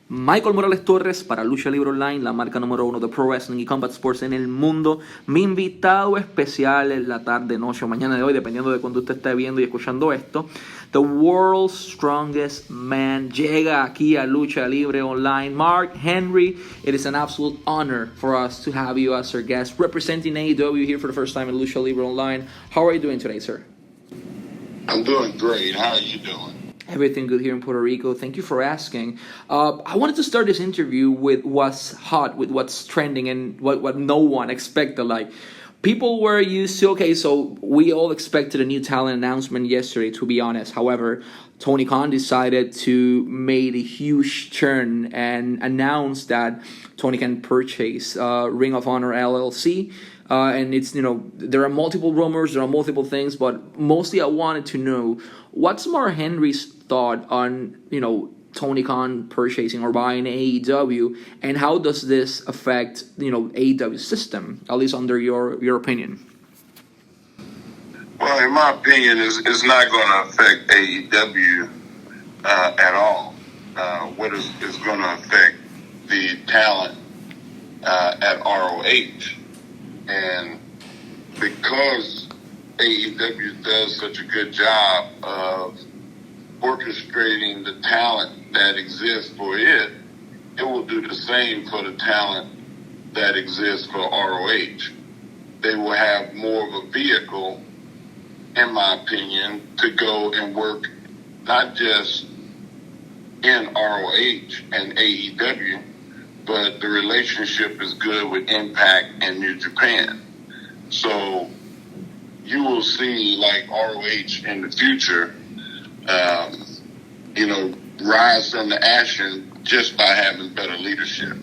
Michael Morales Torres para Lucha Libre Online, la marca número 1 de Pro Wrestling y Combat Sports en el mundo. Mi invitado especial en la tarde, noche o mañana de hoy, dependiendo de cuando usted esté viendo y escuchando esto. The World's Strongest Man llega aquí a Lucha Libre Online. Mark Henry, it is an absolute honor for us to have you as our guest representing AEW here for the first time in Lucha Libre Online. How are you doing today, sir? I'm doing great. How are you doing? Everything good here in Puerto Rico. Thank you for asking. I wanted to start this interview with what's hot, with what's trending, and what no one expected. Like, people were used to, okay, so we all expected a new talent announcement yesterday, to be honest. However, Tony Khan decided to make a huge turn and announce that Tony can purchase Ring of Honor LLC. And it's, there are multiple rumors, there are multiple things, but mostly I wanted to know what's Mark Henry's thought on, Tony Khan purchasing or buying AEW, and how does this affect, AEW's system, at least under your opinion? Well, in my opinion, it's not going to affect AEW at all. What is going to affect the talent at ROH. And because AEW does such a good job of orchestrating the talent that exists for it, it will do the same for the talent that exists for ROH. They will have more of a vehicle, in my opinion, to go and work not just in ROH and AEW, but the relationship is good with Impact and New Japan. So you will see, like, ROH in the future, rise from the ashes just by having better leadership.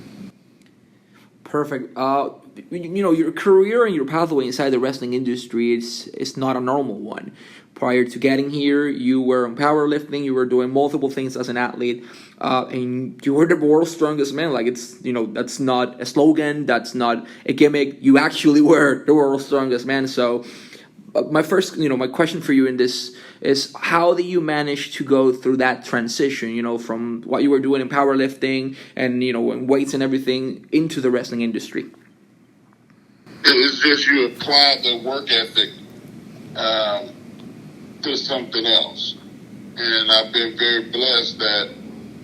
Perfect. Your career and your pathway inside the wrestling industry is not a normal one. Prior to getting here, you were in powerlifting, you were doing multiple things as an athlete, and you were the world's strongest man. Like, it's, that's not a slogan, that's not a gimmick. You actually were the world's strongest man. So my question for you in this is, how did you manage to go through that transition, from what you were doing in powerlifting and, and weights and everything into the wrestling industry? It's just you apply the work ethic to something else. And I've been very blessed that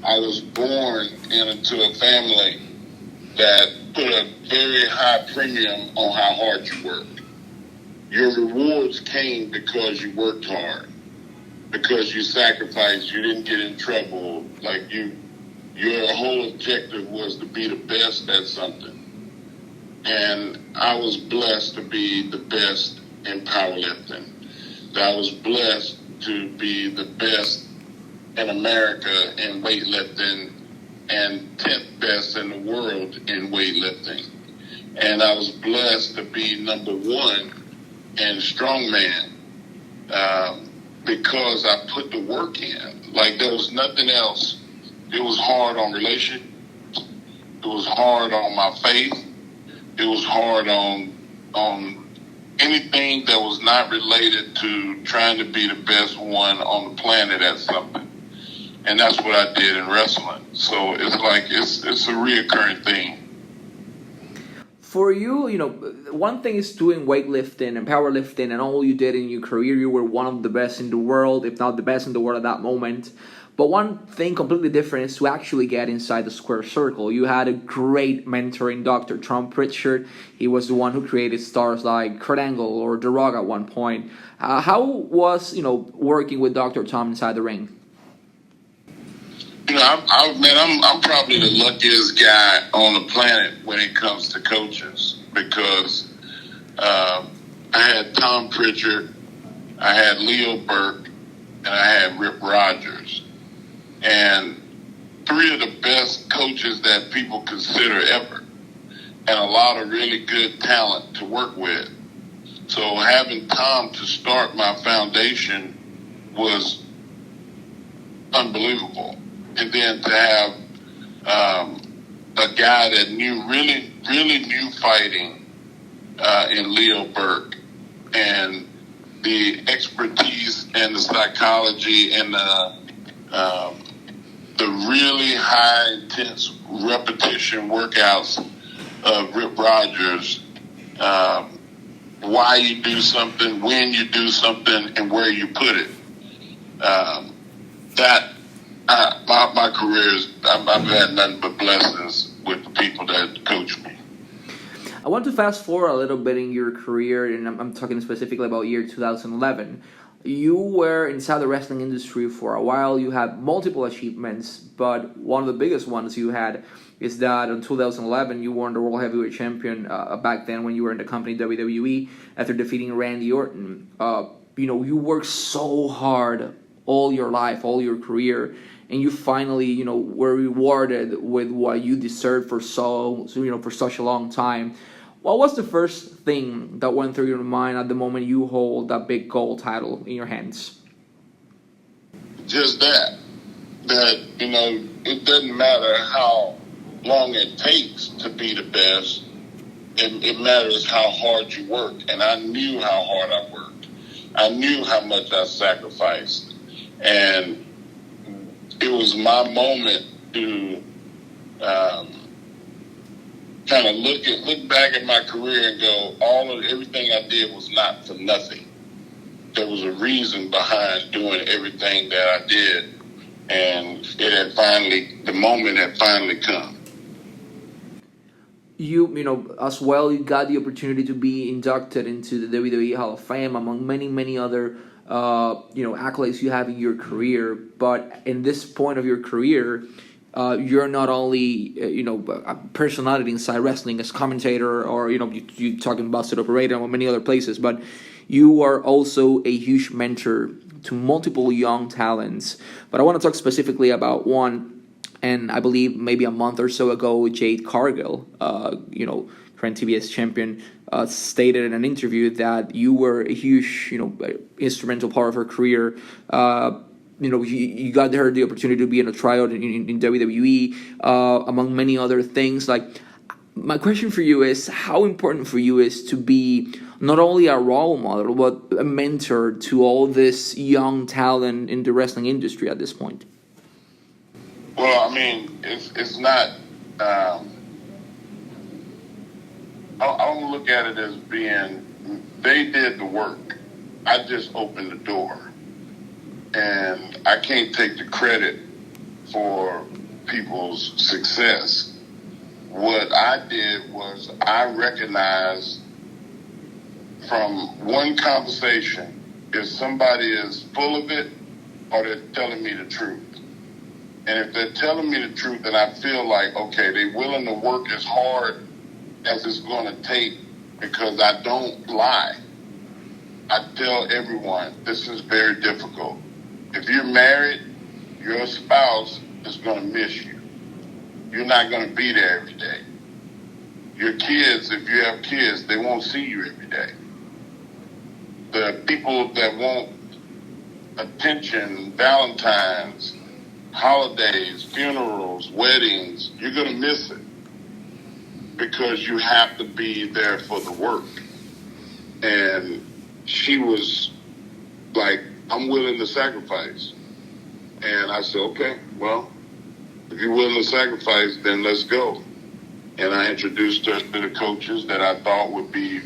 I was born into a family that put a very high premium on how hard you work. Your rewards came because you worked hard, because you sacrificed, you didn't get in trouble. Like, your whole objective was to be the best at something. And I was blessed to be the best in powerlifting. I was blessed to be the best in America in weightlifting and 10th best in the world in weightlifting. And I was blessed to be number one in strongman because I put the work in. Like, there was nothing else. It was hard on relationships. It was hard on my faith. It was hard on anything that was not related to trying to be the best one on the planet at something. And that's what I did in wrestling. So it's like, it's a reoccurring thing. For you, one thing is doing weightlifting and powerlifting and all you did in your career. You were one of the best in the world, if not the best in the world at that moment. But one thing completely different is to actually get inside the square circle. You had a great mentor in Dr. Tom Pritchard. He was the one who created stars like Kurt Angle or The Rock at one point. How was, working with Dr. Tom inside the ring? I'm probably the luckiest guy on the planet when it comes to coaches, because I had Tom Pritchard, I had Leo Burke, and I had Rip Rogers. And three of the best coaches that people consider ever, and a lot of really good talent to work with. So having Tom to start my foundation was unbelievable. And then to have a guy that really knew fighting in Leo Burke, and the expertise and the psychology and the the really high intense repetition workouts of Rip Rogers, why you do something, when you do something, and where you put it. My career is, I've had nothing but blessings with the people that coach me. I want to fast forward a little bit in your career, and I'm talking specifically about year 2011. You were inside the wrestling industry for a while. You had multiple achievements, but one of the biggest ones you had is that in 2011 you won the World Heavyweight Champion back then when you were in the company WWE after defeating Randy Orton. You worked so hard all your life, all your career, and you finally, were rewarded with what you deserved for for such a long time. What was the first thing that went through your mind at the moment you hold that big gold title in your hands? Just that it doesn't matter how long it takes to be the best. It matters how hard you work. And I knew how hard I worked. I knew how much I sacrificed. And it was my moment to kind of look back at my career and go, everything I did was not for nothing. There was a reason behind doing everything that I did, and the moment had finally come. You as well, you got the opportunity to be inducted into the WWE Hall of Fame among many, many other accolades you have in your career. But in this point of your career, you're not only a personality inside wrestling as commentator, or you talking about Busted Operator or many other places, but you are also a huge mentor to multiple young talents. But I want to talk specifically about one, and I believe maybe a month or so ago, Jade Cargill, current TBS champion, stated in an interview that you were a huge, instrumental part of her career. You got her the opportunity to be in a tryout in WWE, among many other things. Like, my question for you is, how important for you is to be not only a role model, but a mentor to all this young talent in the wrestling industry at this point? Well, I mean, it's not. I don't look at it as being. They did the work. I just opened the door, and I can't take the credit for people's success. What I did was I recognized from one conversation if somebody is full of it or they're telling me the truth. And if they're telling me the truth, then I feel like, okay, they're willing to work as hard as it's going to take, because I don't lie. I tell everyone, this is very difficult. If you're married, your spouse is going to miss you. You're not going to be there every day. Your kids, if you have kids, they won't see you every day. The people that want attention, Valentine's, holidays, funerals, weddings, you're going to miss it because you have to be there for the work. And she was like, I'm willing to sacrifice. And I said, okay, well, if you're willing to sacrifice, then let's go. And I introduced her to the coaches that I thought would be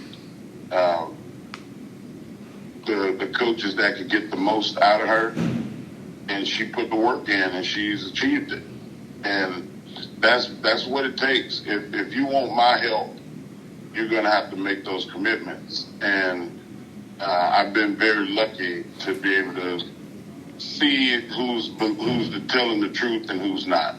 the coaches that could get the most out of her. And she put the work in, and she's achieved it. And that's what it takes. If you want my help, you're going to have to make those commitments. And I've been very lucky to be able to see who's telling the truth and who's not.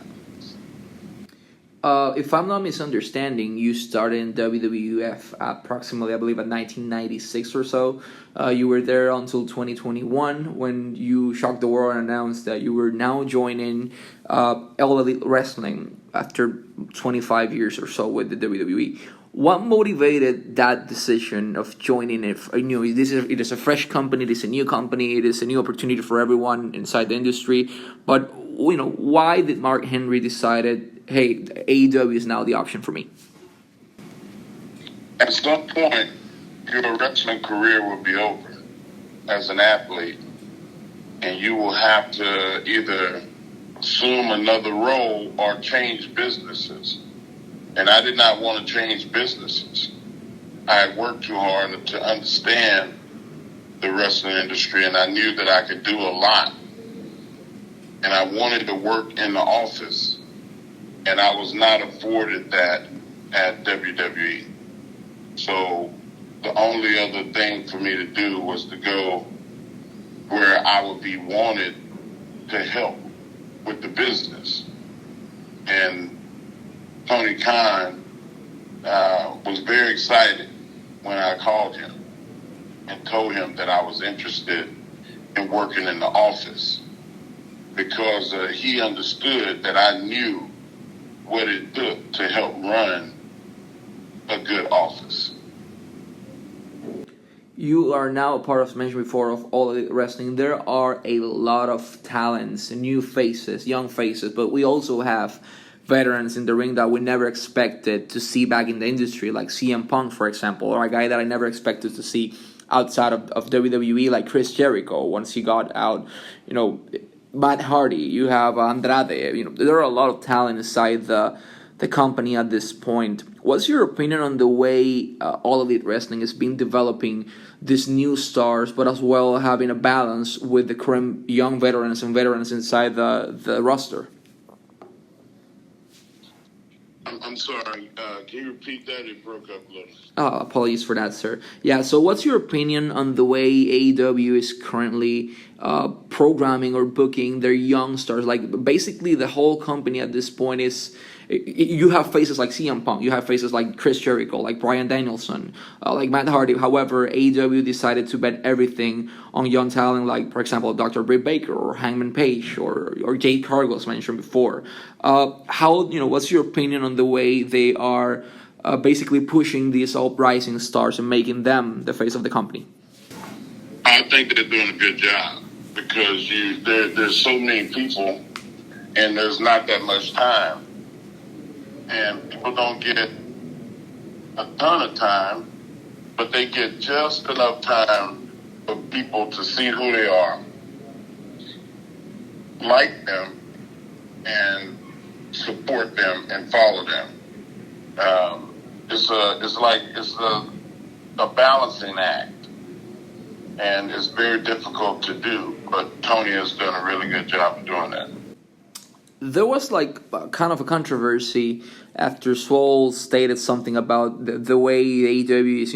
If I'm not misunderstanding, you started in WWF approximately, I believe, at 1996 or so. You were there until 2021 when you shocked the world and announced that you were now joining All Elite Wrestling after 25 years or so with the WWE. What motivated that decision of joining? It is a fresh company, it is a new company, it is a new opportunity for everyone inside the industry. But why did Mark Henry decided, hey, AEW is now the option for me? At some point, your wrestling career will be over as an athlete, and you will have to either assume another role or change businesses. And I did not want to change businesses. I had worked too hard to understand the wrestling industry, and I knew that I could do a lot. And I wanted to work in the office, and I was not afforded that at WWE. So the only other thing for me to do was to go where I would be wanted to help with the business. And Tony Khan was very excited when I called him and told him that I was interested in working in the office, because he understood that I knew what it took to help run a good office. You are now a part, as mentioned before, of All Elite Wrestling. There are a lot of talents, new faces, young faces, but we also have veterans in the ring that we never expected to see back in the industry, like CM Punk, for example, or a guy that I never expected to see outside of WWE, like Chris Jericho, once he got out. You know, Matt Hardy, you have Andrade. You know, there are a lot of talent inside the company at this point. What's your opinion on the way All Elite Wrestling has been developing these new stars, but as well having a balance with the current young veterans and veterans inside the roster? I'm sorry, can you repeat that? It broke up a little. Apologies for that, sir. Yeah, so what's your opinion on the way AEW is currently programming or booking their young stars? Like, basically, the whole company at this point is... You have faces like CM Punk, you have faces like Chris Jericho, like Bryan Danielson, like Matt Hardy. However, AEW decided to bet everything on young talent, like, for example, Dr. Britt Baker or Hangman Page or Jade Cargill, as mentioned before. What's your opinion on the way they are basically pushing these uprising stars and making them the face of the company? I think they're doing a good job, because there's so many people and there's not that much time. And people don't get a ton of time, but they get just enough time for people to see who they are, like them, and support them and follow them. It's a balancing act, and it's very difficult to do, but Tony has done a really good job of doing that. There was kind of a controversy after Swole stated something about the way AEW is,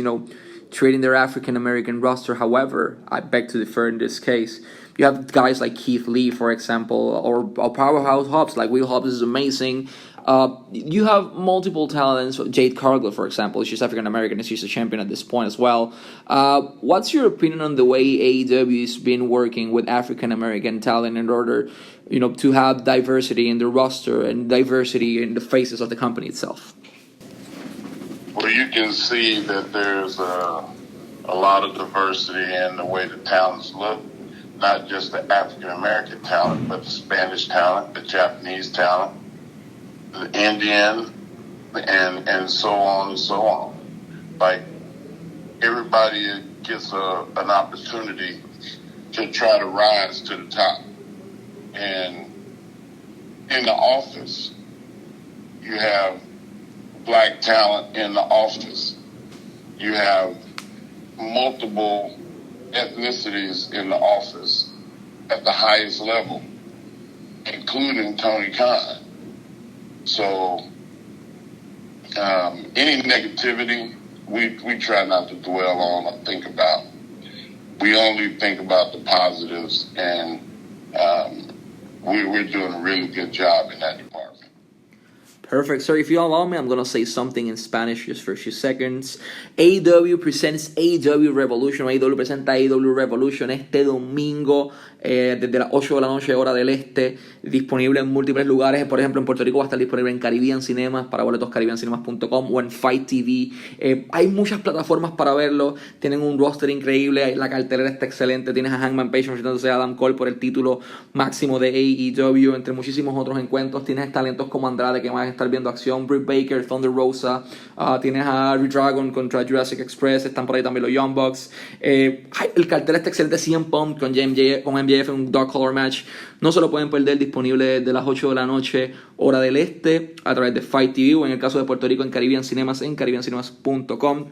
treating their African American roster. However, I beg to differ in this case. You have guys like Keith Lee, for example, or Powerhouse Hobbs. Like, Will Hobbs is amazing. You have multiple talents. Jade Cargill, for example, she's African American and she's a champion at this point as well. What's your opinion on the way AEW has been working with African American talent in order, to have diversity in the roster and diversity in the faces of the company itself? Well, you can see that there's a lot of diversity in the way the talents look. Not just the African American talent, but the Spanish talent, the Japanese talent, the Indian, and so on and so on. Like, everybody gets an opportunity to try to rise to the top. And in the office, you have black talent in the office. You have multiple ethnicities in the office at the highest level, including Tony Khan. So any negativity, we try not to dwell on or think about. We only think about the positives, and we're doing a really good job in that department. Perfect. So if you allow me, I'm going to say something in Spanish just for a few seconds. AEW presents AEW Revolution. AEW presenta AEW Revolution este domingo desde las 8 de la noche, hora del este. Disponible en múltiples lugares. Por ejemplo, en Puerto Rico va a estar disponible en Caribbean Cinemas, para boletos caribbeancinemas.com o en Fight TV. Hay muchas plataformas para verlo. Tienen un roster increíble. La cartelera está excelente. Tienes a Hangman Page enfrentándose a Adam Cole por el título máximo de AEW, entre muchísimos otros encuentros. Tienes talentos como Andrade, que van a estar viendo acción. Britt Baker, Thunder Rosa, tienes a Redragon contra Jurassic Express, están por ahí también los Young Bucks. El cartel está excelente. CM Punk con MJF en un Dark Color Match. No se lo pueden perder, disponible de las 8 de la noche, hora del este, a través de Fight TV, o en el caso de Puerto Rico en Caribbean Cinemas, en caribbeancinemas.com.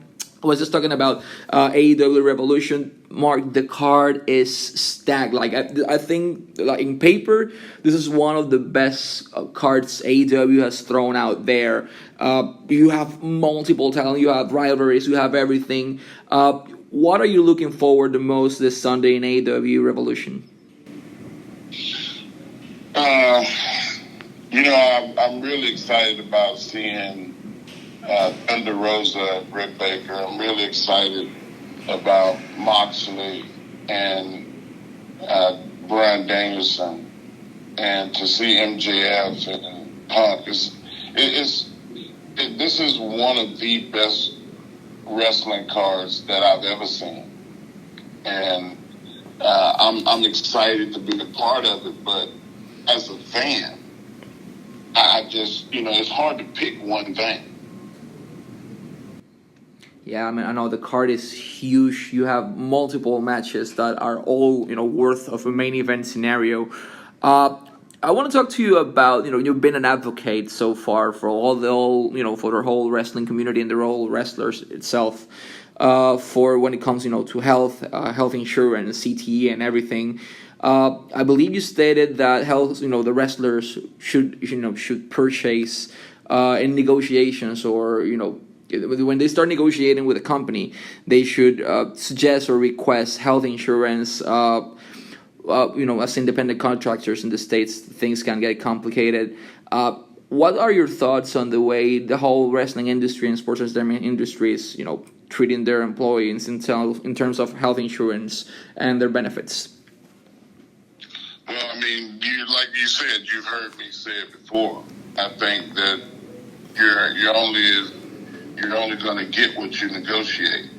I was just talking about AEW Revolution. Mark, the card is stacked. Like I think, like in paper, this is one of the best cards AEW has thrown out there. You have multiple talent, you have rivalries, you have everything. What are you looking forward the most this Sunday in AEW Revolution? I'm really excited about seeing Thunder Rosa, Britt Baker. I'm really excited about Moxley and Bryan Danielson, and to see MJF and Punk. This is one of the best wrestling cards that I've ever seen, and I'm excited to be a part of it. But as a fan, I just, it's hard to pick one thing. Yeah, I mean, I know the card is huge. You have multiple matches that are all, worth of a main event scenario. I want to talk to you about, you've been an advocate so far for for the whole wrestling community and the whole wrestlers itself, for when it comes, to health insurance, CTE, and everything. I believe you stated that the wrestlers should purchase in negotiations, or when they start negotiating with a company, they should suggest or request health insurance. As independent contractors in the States, things can get complicated. What are your thoughts on the way the whole wrestling industry and sports entertainment industry is, treating their employees in terms of health insurance and their benefits? Well, I mean, like you said, you've heard me say it before. I think that you're only going to get what you negotiate.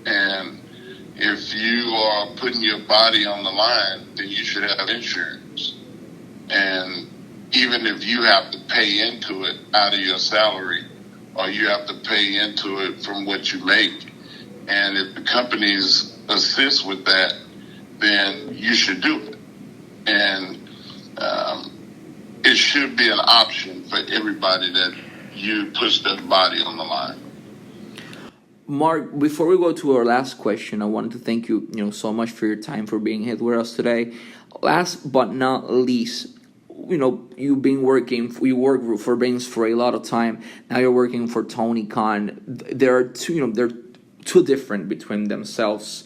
And if you are putting your body on the line, then you should have insurance. And even if you have to pay into it out of your salary, or you have to pay into it from what you make, and if the companies assist with that, then you should do it. And it should be an option for everybody that you push their body on the line. Mark, before we go to our last question, I wanted to thank you, so much for your time, for being here with us today. Last but not least, you work for Vince for a lot of time. Now you're working for Tony Khan. They're two different between themselves.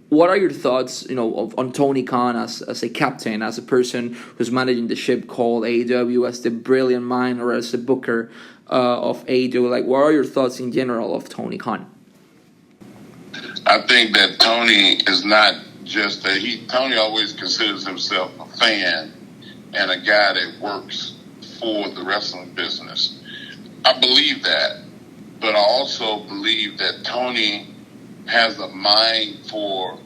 What are your thoughts, on Tony Khan as a captain, as a person who's managing the ship called AEW, as the brilliant mind, or as a booker of AEW? Like, what are your thoughts in general of Tony Khan? I think that Tony is not just Tony always considers himself a fan and a guy that works for the wrestling business. I believe that, but I also believe that Tony has a mind for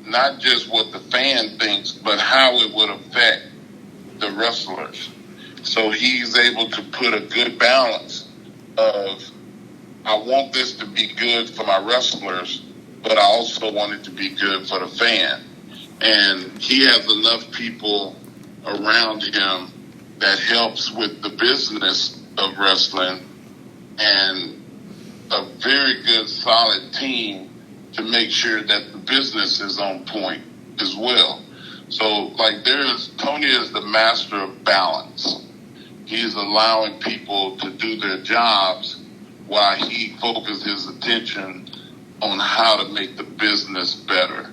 not just what the fan thinks, but how it would affect the wrestlers. So he's able to put a good balance of, I want this to be good for my wrestlers, but I also want it to be good for the fan. And he has enough people around him that helps with the business of wrestling, and a very good, solid team to make sure that the business is on point as well. So, Tony is the master of balance. He's allowing people to do their jobs while he focuses his attention on how to make the business better.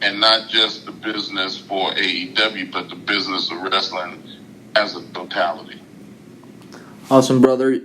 And not just the business for AEW, but the business of wrestling as a totality. Awesome, brother.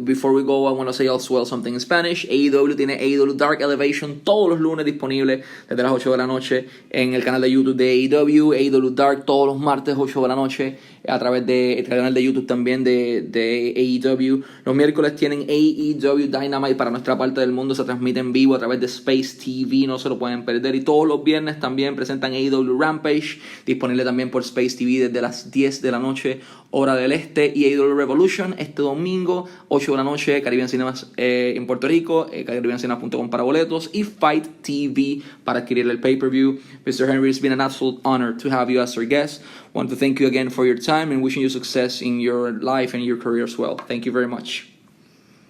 Before we go, I want to say as well something in Spanish. AEW tiene AEW Dark Elevation todos los lunes disponible desde las 8 de la noche en el canal de YouTube de AEW. AEW Dark todos los martes 8 de la noche a través del canal de YouTube también de AEW. Los miércoles tienen AEW Dynamite para nuestra parte del mundo, se transmite en vivo a través de Space TV, no se lo pueden perder. Y todos los viernes también presentan AEW Rampage, disponible también por Space TV desde las 10 de la noche, hora del este. Y AEW Revolution este domingo, 8 de la noche, Caribbean Cinemas en Puerto Rico, caribbeancinemas.com para boletos, y Fight TV para adquirir el pay-per-view. Mr. Henry, it's been an absolute honor to have you as our guest. Want to thank you again for your time and wishing you success in your life and your career as well. Thank you very much.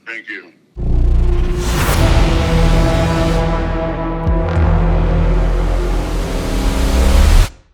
Thank you.